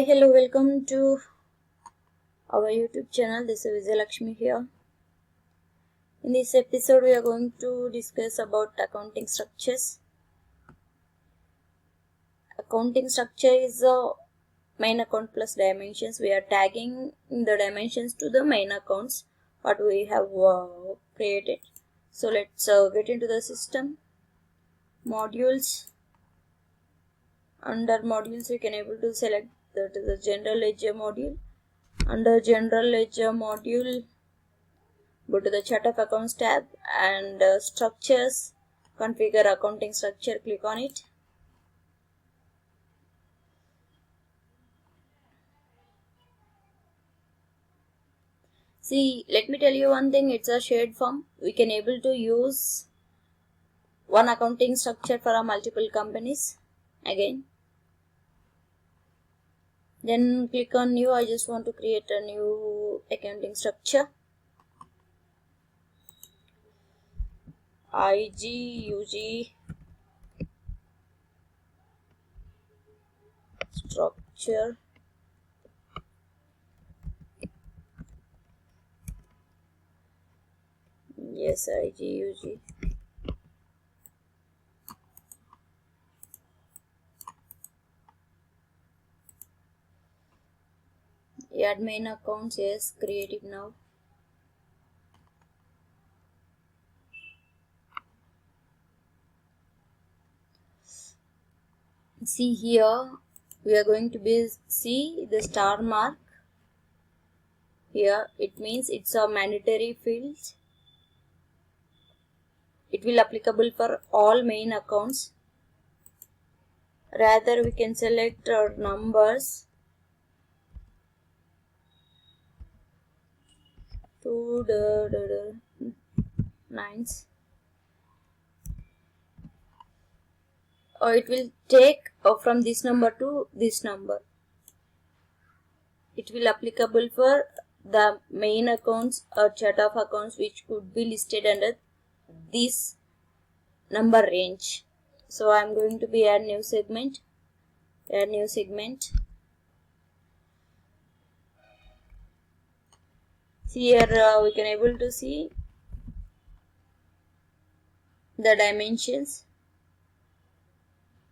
Hi, hello, welcome to our YouTube channel. This is Vijay Lakshmi here. In this episode, we are going to discuss about accounting structures. Accounting structure is a main account plus dimensions. We are tagging the dimensions to the main accounts what we have created. So let's get into the system. Modules. Under modules, we can able to select the general ledger module. Under general ledger module, go to the chart of accounts tab and structures, configure accounting structure, click on it. See, let me tell you one thing, it's a shared form. We can able to use one accounting structure for our multiple companies again. Then click on new. I just want to create a new accounting structure. IGUG structure. Yes, IGUG. Add main accounts. Yes, create it now. See here, we are going to see the star mark. Here it means it's a mandatory field. It will applicable for all main accounts. Rather, we can select our numbers. 2 nines. Or it will take from this number to this number. It will applicable for the main accounts or chart of accounts which could be listed under this number range. So I am going to be add new segment. Add new segment. See here we can able to see the dimensions.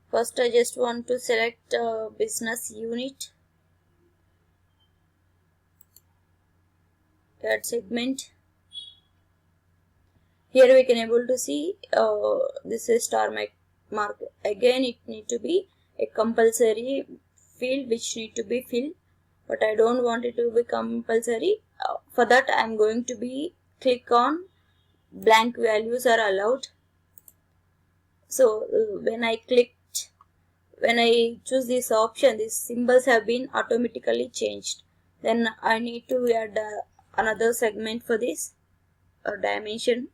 First I just want to select business unit. Add segment. Here we can able to see this is star mark. Again it need to be a compulsory field which need to be filled, but I don't want it to be compulsory. For that I am going to be click on blank values are allowed. So when I choose this option, these symbols have been automatically changed. Then I need to add another segment for this dimension.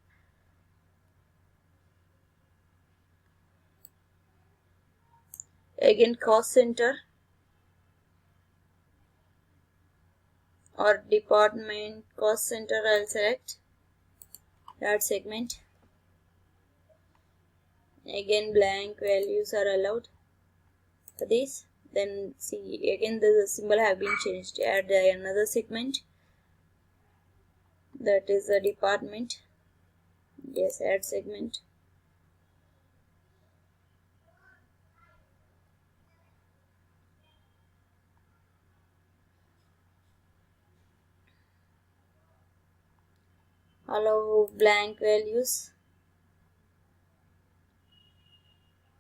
Again cost center or department cost center, I'll select that segment. Again blank values are allowed for this. Then see again the symbol have been changed. Add another segment, that is a department. Yes, add segment. Allow blank values.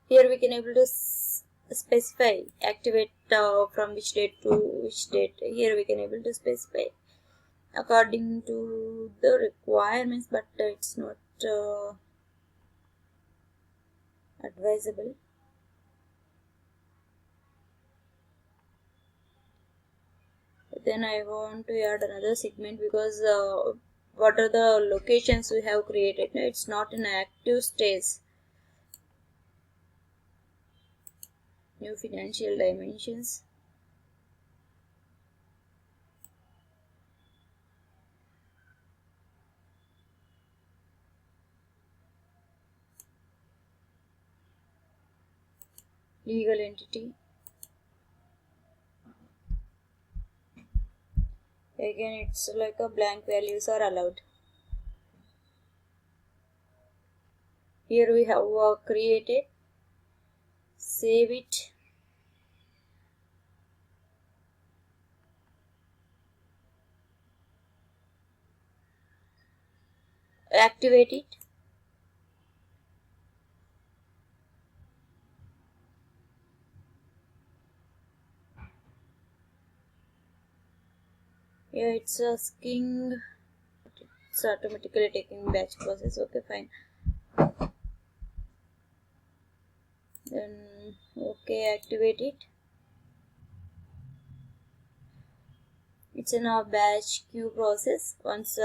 Here we can able to specify activate from which date to which date. Here we can able to specify according to the requirements, but it's not advisable. Then I want to add another segment because what are the locations we have created? It's not an active stage. New financial dimensions. Legal entity. Again, it's like a blank values are allowed. Here we have created, save it, activate it. Yeah, it's asking, it's automatically taking batch process. Okay, fine. Then okay, activate it. It's in our batch queue process. Once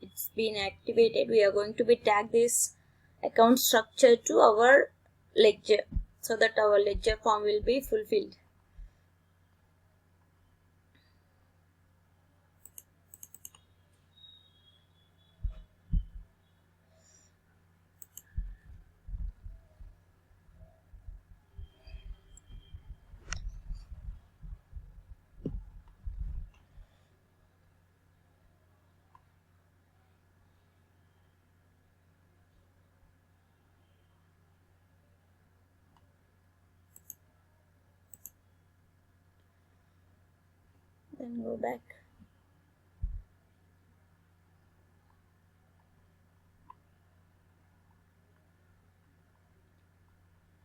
it's been activated, we are going to be tag this account structure to our ledger so that our ledger form will be fulfilled. Then go back.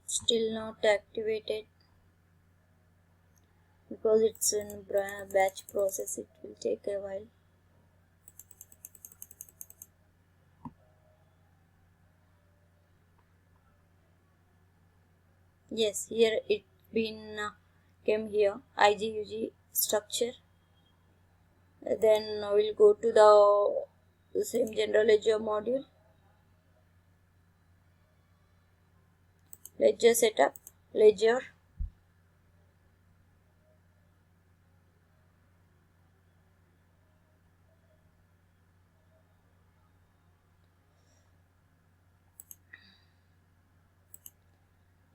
Still not activated because it's in batch process. It will take a while. Yes, here it been came here IGUG structure. Then we'll go to the same general ledger module, ledger setup, ledger.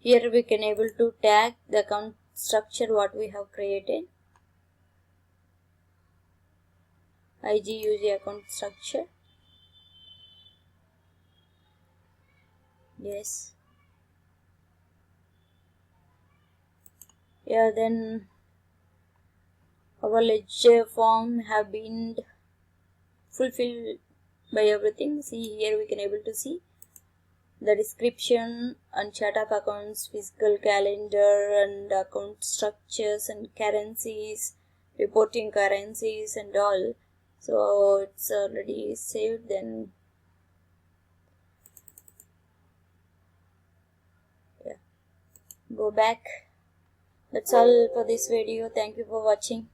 Here we can able to tag the account structure what we have created. IGUG account structure. Yes. Yeah, then our ledger form have been fulfilled by everything. See here we can able to see the description and chart of accounts, fiscal calendar and account structures and currencies, reporting currencies and all. So it's already saved. Then yeah, go back. That's all for this video. Thank you for watching.